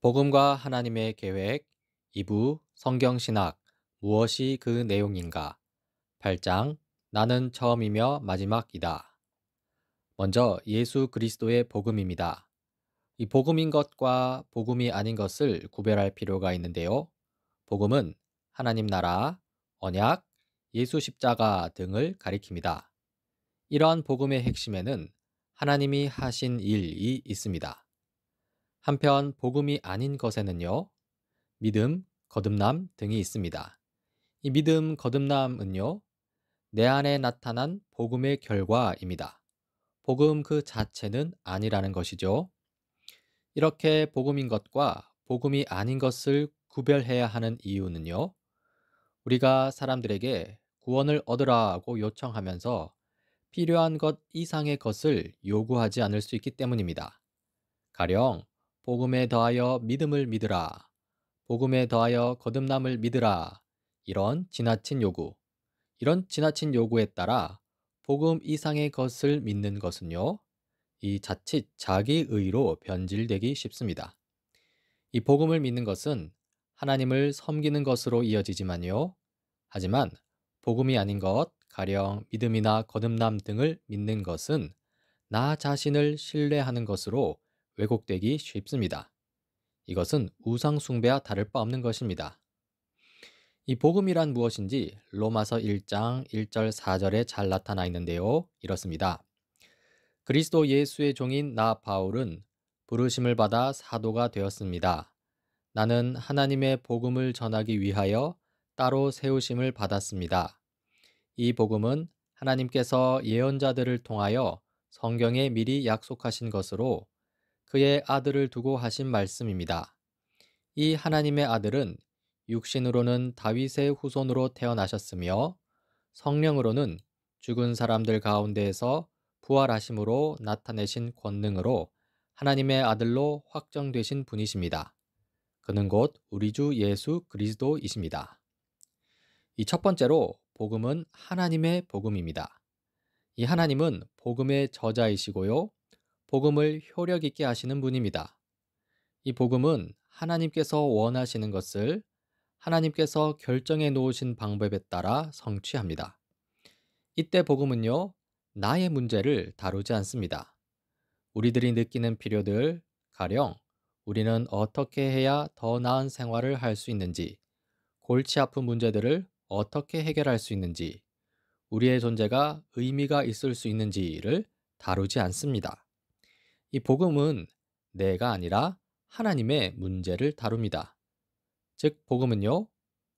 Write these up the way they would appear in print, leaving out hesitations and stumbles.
복음과 하나님의 계획 2부 성경신학 무엇이 그 내용인가 8장 나는 처음이며 마지막이다. 먼저 예수 그리스도의 복음입니다. 이 복음인 것과 복음이 아닌 것을 구별할 필요가 있는데요. 복음은 하나님 나라, 언약, 예수 십자가 등을 가리킵니다. 이러한 복음의 핵심에는 하나님이 하신 일이 있습니다. 한편 복음이 아닌 것에는요. 믿음, 거듭남 등이 있습니다. 이 믿음, 거듭남은요, 내 안에 나타난 복음의 결과입니다. 복음 그 자체는 아니라는 것이죠. 이렇게 복음인 것과 복음이 아닌 것을 구별해야 하는 이유는요, 우리가 사람들에게 구원을 얻으라고 요청하면서 필요한 것 이상의 것을 요구하지 않을 수 있기 때문입니다. 가령, 복음에 더하여 믿음을 믿으라. 복음에 더하여 거듭남을 믿으라. 이런 지나친 요구에 따라 복음 이상의 것을 믿는 것은요, 이 자칫 자기의로 변질되기 쉽습니다. 이 복음을 믿는 것은 하나님을 섬기는 것으로 이어지지만요. 하지만 복음이 아닌 것, 가령 믿음이나 거듭남 등을 믿는 것은 나 자신을 신뢰하는 것으로 왜곡되기 쉽습니다. 이것은 우상 숭배와 다를 바 없는 것입니다. 이 복음이란 무엇인지 로마서 1장 1절 4절에 잘 나타나 있는데요. 이렇습니다. 그리스도 예수의 종인 나 바울은 부르심을 받아 사도가 되었습니다. 나는 하나님의 복음을 전하기 위하여 따로 세우심을 받았습니다. 이 복음은 하나님께서 예언자들을 통하여 성경에 미리 약속하신 것으로 그의 아들을 두고 하신 말씀입니다. 이 하나님의 아들은 육신으로는 다윗의 후손으로 태어나셨으며 성령으로는 죽은 사람들 가운데에서 부활하심으로 나타내신 권능으로 하나님의 아들로 확정되신 분이십니다. 그는 곧 우리 주 예수 그리스도이십니다. 이 첫 번째로 복음은 하나님의 복음입니다. 이 하나님은 복음의 저자이시고요. 복음을 효력 있게 하시는 분입니다. 이 복음은 하나님께서 원하시는 것을 하나님께서 결정해 놓으신 방법에 따라 성취합니다. 이때 복음은요, 나의 문제를 다루지 않습니다. 우리들이 느끼는 필요들, 가령 우리는 어떻게 해야 더 나은 생활을 할 수 있는지, 골치 아픈 문제들을 어떻게 해결할 수 있는지, 우리의 존재가 의미가 있을 수 있는지를 다루지 않습니다. 이 복음은 내가 아니라 하나님의 문제를 다룹니다. 즉, 복음은요,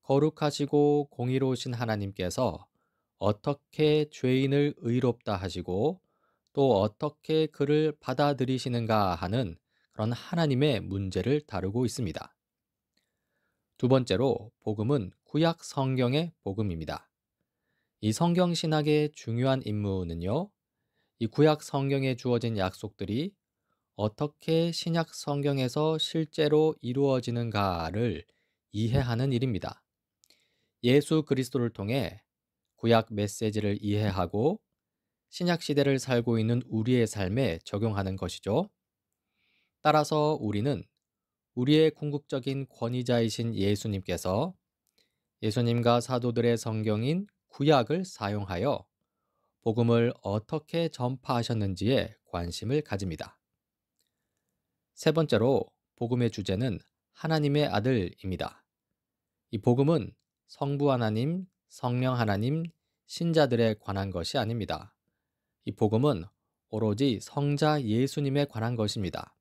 거룩하시고 공의로우신 하나님께서 어떻게 죄인을 의롭다 하시고 또 어떻게 그를 받아들이시는가 하는 그런 하나님의 문제를 다루고 있습니다. 두 번째로, 복음은 구약 성경의 복음입니다. 이 성경 신학의 중요한 임무는요, 이 구약 성경에 주어진 약속들이 어떻게 신약 성경에서 실제로 이루어지는가를 이해하는 일입니다. 예수 그리스도를 통해 구약 메시지를 이해하고 신약 시대를 살고 있는 우리의 삶에 적용하는 것이죠. 따라서 우리는 우리의 궁극적인 권위자이신 예수님께서 예수님과 사도들의 성경인 구약을 사용하여 복음을 어떻게 전파하셨는지에 관심을 가집니다. 세 번째로 복음의 주제는 하나님의 아들입니다. 이 복음은 성부 하나님, 성령 하나님, 신자들에 관한 것이 아닙니다. 이 복음은 오로지 성자 예수님에 관한 것입니다.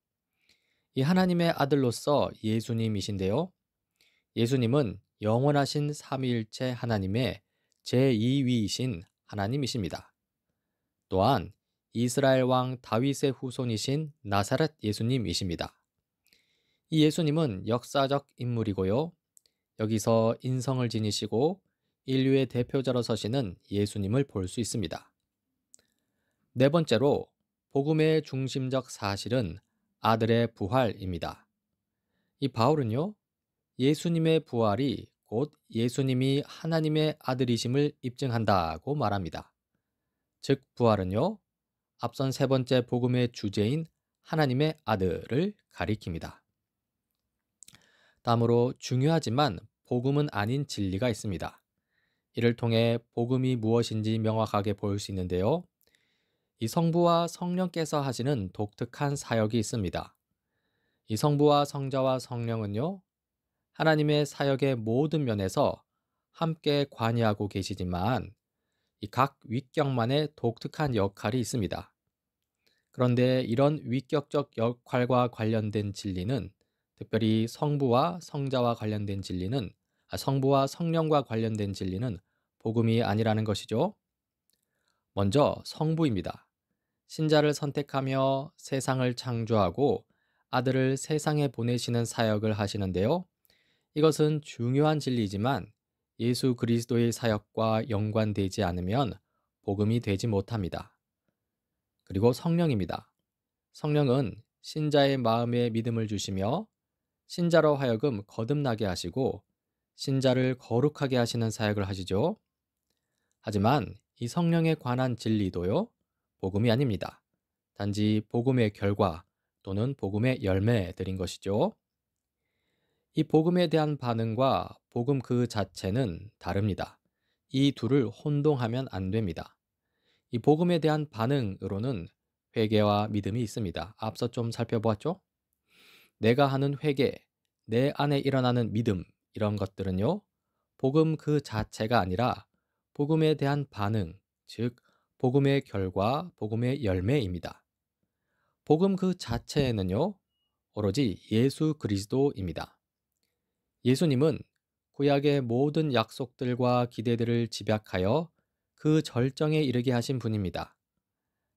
이 하나님의 아들로서 예수님이신데요. 예수님은 영원하신 삼위일체 하나님의 제2위이신 하나님이십니다. 또한 이스라엘 왕 다윗의 후손이신 나사렛 예수님이십니다. 이 예수님은 역사적 인물이고요. 여기서 인성을 지니시고 인류의 대표자로 서시는 예수님을 볼 수 있습니다. 네 번째로 복음의 중심적 사실은 아들의 부활입니다. 이 바울은요, 예수님의 부활이 곧 예수님이 하나님의 아들이심을 입증한다고 말합니다. 즉, 부활은요, 앞선 세 번째 복음의 주제인 하나님의 아들을 가리킵니다. 다음으로 중요하지만 복음은 아닌 진리가 있습니다. 이를 통해 복음이 무엇인지 명확하게 보일 수 있는데요. 이 성부와 성령께서 하시는 독특한 사역이 있습니다. 이 성부와 성자와 성령은요, 하나님의 사역의 모든 면에서 함께 관여하고 계시지만 이 각 위격만의 독특한 역할이 있습니다. 그런데 이런 위격적 역할과 관련된 진리는 특별히 성부와 성자와 관련된 진리는 성부와 성령과 관련된 진리는 복음이 아니라는 것이죠. 먼저 성부입니다. 신자를 선택하며 세상을 창조하고 아들을 세상에 보내시는 사역을 하시는데요. 이것은 중요한 진리지만 예수 그리스도의 사역과 연관되지 않으면 복음이 되지 못합니다. 그리고 성령입니다. 성령은 신자의 마음에 믿음을 주시며 신자로 하여금 거듭나게 하시고 신자를 거룩하게 하시는 사역을 하시죠. 하지만 이 성령에 관한 진리도요, 복음이 아닙니다. 단지 복음의 결과 또는 복음의 열매들인 것이죠. 이 복음에 대한 반응과 복음 그 자체는 다릅니다. 이 둘을 혼동하면 안 됩니다. 이 복음에 대한 반응으로는 회개와 믿음이 있습니다. 앞서 좀 살펴보았죠? 내가 하는 회개, 내 안에 일어나는 믿음, 이런 것들은요, 복음 그 자체가 아니라 복음에 대한 반응, 즉, 복음의 결과, 복음의 열매입니다. 복음 그 자체는요, 오로지 예수 그리스도입니다. 예수님은 구약의 모든 약속들과 기대들을 집약하여 그 절정에 이르게 하신 분입니다.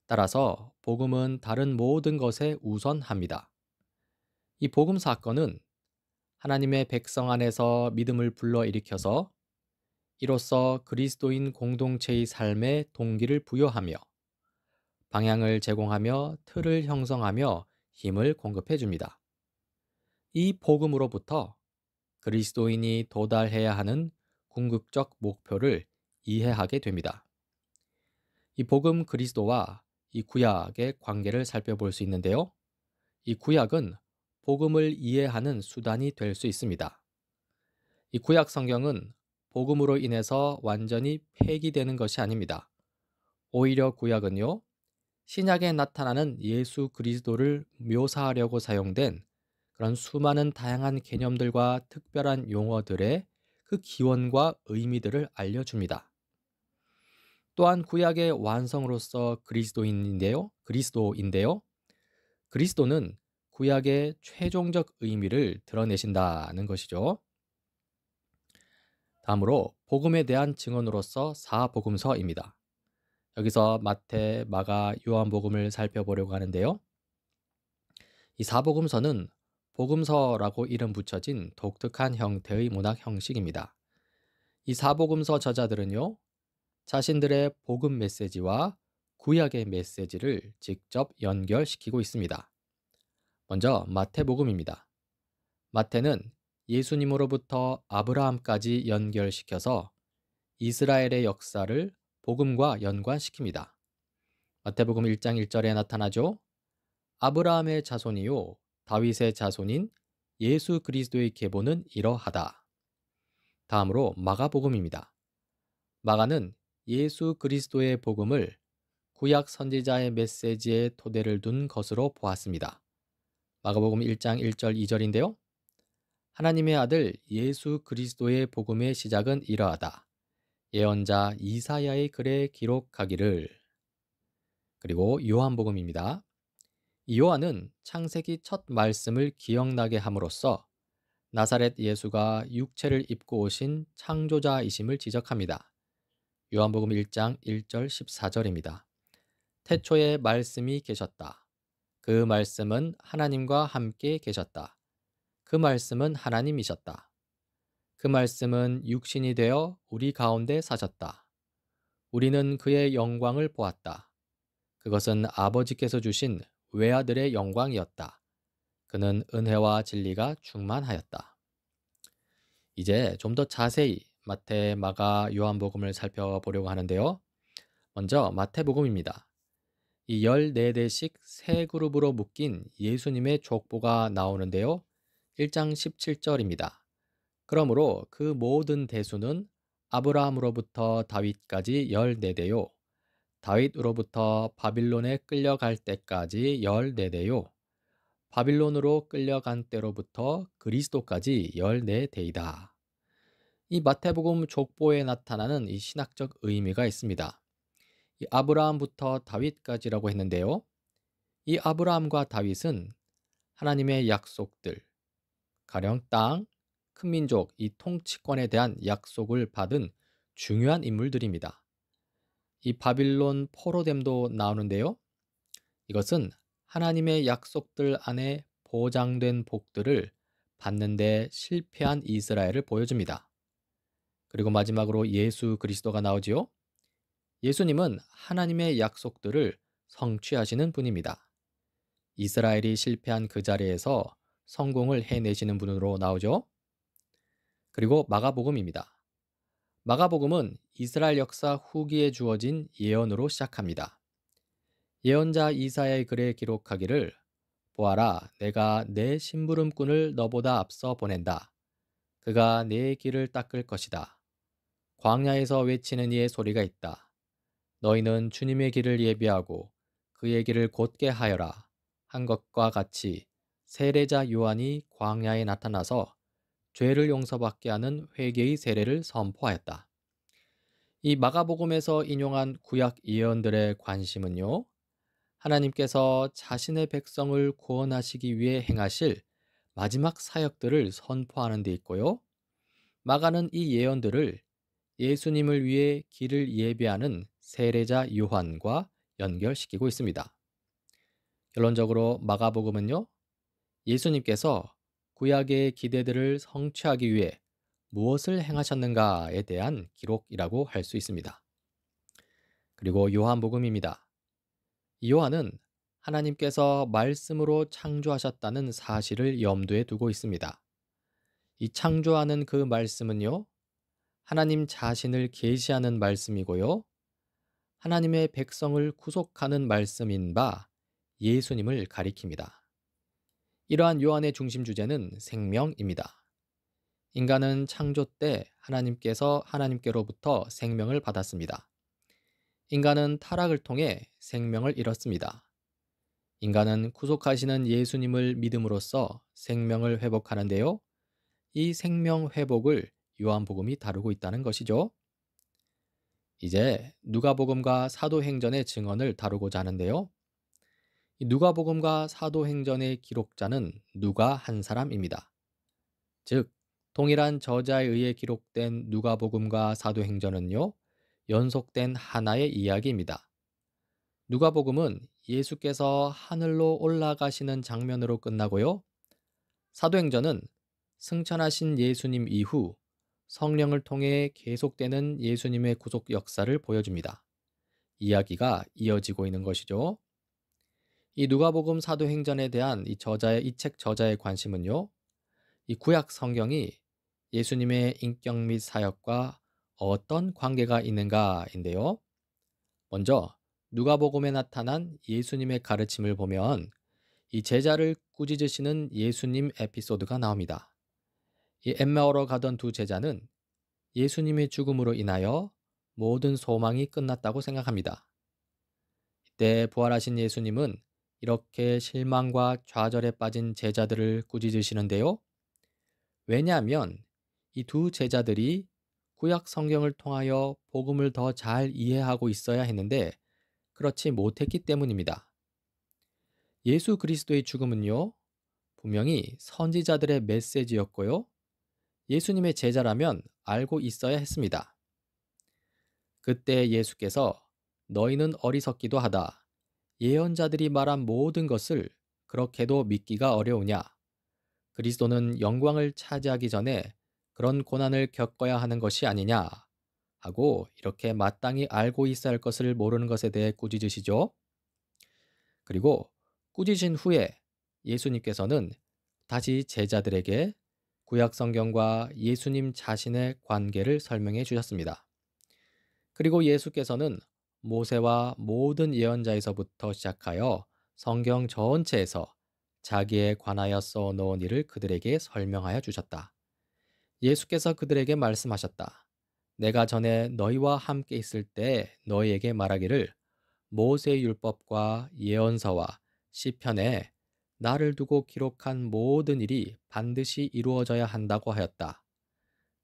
따라서 복음은 다른 모든 것에 우선합니다. 이 복음 사건은 하나님의 백성 안에서 믿음을 불러일으켜서 이로써 그리스도인 공동체의 삶에 동기를 부여하며 방향을 제공하며 틀을 형성하며 힘을 공급해 줍니다. 이 복음으로부터 그리스도인이 도달해야 하는 궁극적 목표를 이해하게 됩니다. 이 복음 그리스도와 이 구약의 관계를 살펴볼 수 있는데요. 이 구약은 복음을 이해하는 수단이 될 수 있습니다. 이 구약 성경은 복음으로 인해서 완전히 폐기되는 것이 아닙니다. 오히려 구약은요, 신약에 나타나는 예수 그리스도를 묘사하려고 사용된 그런 수많은 다양한 개념들과 특별한 용어들의 그 기원과 의미들을 알려줍니다. 또한 구약의 완성으로서 그리스도인데요. 그리스도는 구약의 최종적 의미를 드러내신다는 것이죠. 다음으로 복음에 대한 증언으로서 사복음서입니다. 여기서 마태, 마가, 요한복음을 살펴보려고 하는데요. 이 사복음서는 복음서라고 이름 붙여진 독특한 형태의 문학 형식입니다. 이 사복음서 저자들은요, 자신들의 복음 메시지와 구약의 메시지를 직접 연결시키고 있습니다. 먼저 마태복음입니다. 마태는 예수님으로부터 아브라함까지 연결시켜서 이스라엘의 역사를 복음과 연관시킵니다. 마태복음 1장 1절에 나타나죠. 아브라함의 자손이요 다윗의 자손인 예수 그리스도의 계보는 이러하다. 다음으로 마가복음입니다. 마가는 예수 그리스도의 복음을 구약 선지자의 메시지에 토대를 둔 것으로 보았습니다. 마가복음 1장 1절 2절인데요. 하나님의 아들 예수 그리스도의 복음의 시작은 이러하다. 예언자 이사야의 글에 기록하기를. 그리고 요한복음입니다. 이 요한은 창세기 첫 말씀을 기억나게 함으로써 나사렛 예수가 육체를 입고 오신 창조자이심을 지적합니다. 요한복음 1장 1절 14절입니다. 태초에 말씀이 계셨다. 그 말씀은 하나님과 함께 계셨다. 그 말씀은 하나님이셨다. 그 말씀은 육신이 되어 우리 가운데 사셨다. 우리는 그의 영광을 보았다. 그것은 아버지께서 주신 외아들의 영광이었다. 그는 은혜와 진리가 충만하였다. 이제 좀 더 자세히 마태, 마가, 요한복음을 살펴보려고 하는데요. 먼저 마태복음입니다. 이 14대씩 세 그룹으로 묶인 예수님의 족보가 나오는데요. 1장 17절입니다. 그러므로 그 모든 대수는 아브라함으로부터 다윗까지 14대요. 다윗으로부터 바빌론에 끌려갈 때까지 14대요. 바빌론으로 끌려간 때로부터 그리스도까지 14대이다. 이 마태복음 족보에 나타나는 이 신학적 의미가 있습니다. 이 아브라함부터 다윗까지라고 했는데요. 이 아브라함과 다윗은 하나님의 약속들, 가령 땅, 큰 민족, 이 통치권에 대한 약속을 받은 중요한 인물들입니다. 이 바빌론 포로됨도 나오는데요. 이것은 하나님의 약속들 안에 보장된 복들을 받는데 실패한 이스라엘을 보여줍니다. 그리고 마지막으로 예수 그리스도가 나오지요. 예수님은 하나님의 약속들을 성취하시는 분입니다. 이스라엘이 실패한 그 자리에서 성공을 해내시는 분으로 나오죠. 그리고 마가복음입니다. 마가복음은 이스라엘 역사 후기에 주어진 예언으로 시작합니다. 예언자 이사야의 글에 기록하기를 보아라, 내가 내 심부름꾼을 너보다 앞서 보낸다. 그가 내 길을 닦을 것이다. 광야에서 외치는 이의 소리가 있다. 너희는 주님의 길을 예비하고 그의 길을 곧게 하여라 한 것과 같이 세례자 요한이 광야에 나타나서 죄를 용서받게 하는 회개의 세례를 선포하였다. 이 마가복음에서 인용한 구약 예언들의 관심은요, 하나님께서 자신의 백성을 구원하시기 위해 행하실 마지막 사역들을 선포하는 데 있고요. 마가는 이 예언들을 예수님을 위해 길을 예비하는 세례자 요한과 연결시키고 있습니다. 결론적으로 마가복음은요, 예수님께서 구약의 기대들을 성취하기 위해 무엇을 행하셨는가에 대한 기록이라고 할 수 있습니다. 그리고 요한복음입니다. 이 요한은 하나님께서 말씀으로 창조하셨다는 사실을 염두에 두고 있습니다. 이 창조하는 그 말씀은요, 하나님 자신을 계시하는 말씀이고요. 하나님의 백성을 구속하는 말씀인 바 예수님을 가리킵니다. 이러한 요한의 중심 주제는 생명입니다. 인간은 창조 때 하나님께로부터 생명을 받았습니다. 인간은 타락을 통해 생명을 잃었습니다. 인간은 구속하시는 예수님을 믿음으로써 생명을 회복하는데요. 이 생명 회복을 요한복음이 다루고 있다는 것이죠. 이제 누가복음과 사도행전의 증언을 다루고자 하는데요. 이 누가복음과 사도행전의 기록자는 누가 한 사람입니다. 즉, 동일한 저자에 의해 기록된 누가복음과 사도행전은요, 연속된 하나의 이야기입니다. 누가복음은 예수께서 하늘로 올라가시는 장면으로 끝나고요. 사도행전은 승천하신 예수님 이후 성령을 통해 계속되는 예수님의 구속 역사를 보여줍니다. 이야기가 이어지고 있는 것이죠. 이 누가복음 사도행전에 대한 이 책 저자의 관심은요, 이 구약 성경이 예수님의 인격 및 사역과 어떤 관계가 있는가인데요. 먼저 누가복음에 나타난 예수님의 가르침을 보면 이 제자를 꾸짖으시는 예수님 에피소드가 나옵니다. 이 엠마오로 가던 두 제자는 예수님의 죽음으로 인하여 모든 소망이 끝났다고 생각합니다. 이때 부활하신 예수님은 이렇게 실망과 좌절에 빠진 제자들을 꾸짖으시는데요. 왜냐하면 이 두 제자들이 구약 성경을 통하여 복음을 더 잘 이해하고 있어야 했는데 그렇지 못했기 때문입니다. 예수 그리스도의 죽음은요, 분명히 선지자들의 메시지였고요. 예수님의 제자라면 알고 있어야 했습니다. 그때 예수께서 너희는 어리석기도 하다. 예언자들이 말한 모든 것을 그렇게도 믿기가 어려우냐. 그리스도는 영광을 차지하기 전에 그런 고난을 겪어야 하는 것이 아니냐 하고 이렇게 마땅히 알고 있어야 할 것을 모르는 것에 대해 꾸짖으시죠. 그리고 꾸짖으신 후에 예수님께서는 다시 제자들에게 구약 성경과 예수님 자신의 관계를 설명해 주셨습니다. 그리고 예수께서는 모세와 모든 예언자에서부터 시작하여 성경 전체에서 자기에 관하여 써놓은 일을 그들에게 설명하여 주셨다. 예수께서 그들에게 말씀하셨다. 내가 전에 너희와 함께 있을 때 너희에게 말하기를 모세의 율법과 예언서와 시편에 나를 두고 기록한 모든 일이 반드시 이루어져야 한다고 하였다.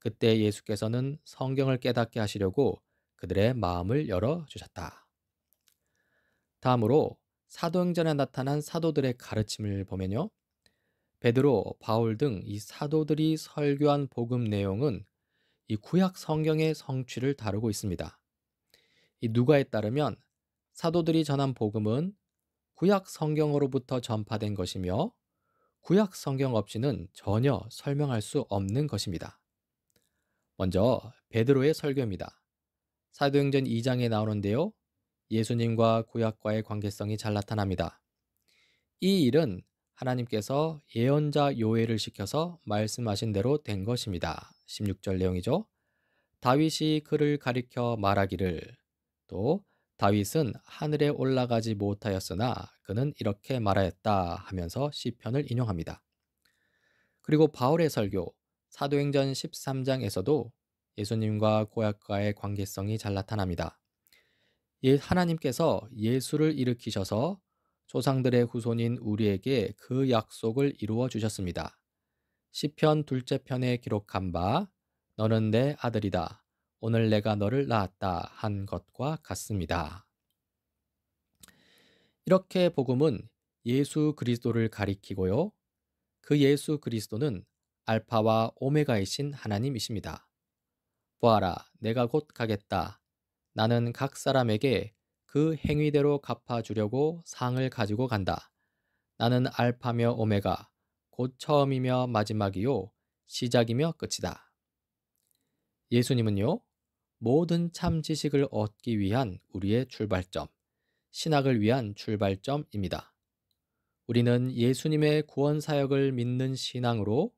그때 예수께서는 성경을 깨닫게 하시려고 그들의 마음을 열어 주셨다. 다음으로 사도행전에 나타난 사도들의 가르침을 보면요. 베드로, 바울 등 이 사도들이 설교한 복음 내용은 이 구약 성경의 성취를 다루고 있습니다. 이 누가에 따르면 사도들이 전한 복음은 구약 성경으로부터 전파된 것이며 구약 성경 없이는 전혀 설명할 수 없는 것입니다. 먼저 베드로의 설교입니다. 사도행전 2장에 나오는데요. 예수님과 구약과의 관계성이 잘 나타납니다. 이 일은 하나님께서 예언자 요엘을 시켜서 말씀하신 대로 된 것입니다. 16절 내용이죠. 다윗이 그를 가리켜 말하기를 또 다윗은 하늘에 올라가지 못하였으나 그는 이렇게 말하였다 하면서 시편을 인용합니다. 그리고 바울의 설교 사도행전 13장에서도 예수님과 구약과의 관계성이 잘 나타납니다. 하나님께서 예수를 일으키셔서 조상들의 후손인 우리에게 그 약속을 이루어 주셨습니다. 시편 둘째 편에 기록한 바 너는 내 아들이다. 오늘 내가 너를 낳았다 한 것과 같습니다. 이렇게 복음은 예수 그리스도를 가리키고요. 그 예수 그리스도는 알파와 오메가이신 하나님이십니다. 보아라, 내가 곧 가겠다. 나는 각 사람에게 그 행위대로 갚아주려고 상을 가지고 간다. 나는 알파며 오메가, 곧 처음이며 마지막이요, 시작이며 끝이다. 예수님은요, 모든 참 지식을 얻기 위한 우리의 출발점, 신학을 위한 출발점입니다. 우리는 예수님의 구원 사역을 믿는 신앙으로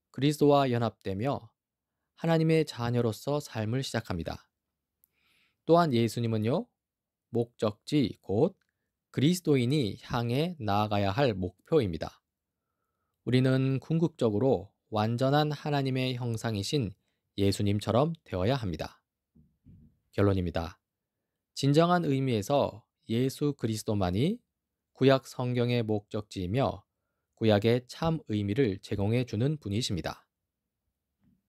그리스도와 연합되며 하나님의 자녀로서 삶을 시작합니다. 또한 예수님은요, 목적지 곧 그리스도인이 향해 나아가야 할 목표입니다. 우리는 궁극적으로 완전한 하나님의 형상이신 예수님처럼 되어야 합니다. 결론입니다. 진정한 의미에서 예수 그리스도만이 구약 성경의 목적지이며 구약의 참 의미를 제공해 주는 분이십니다.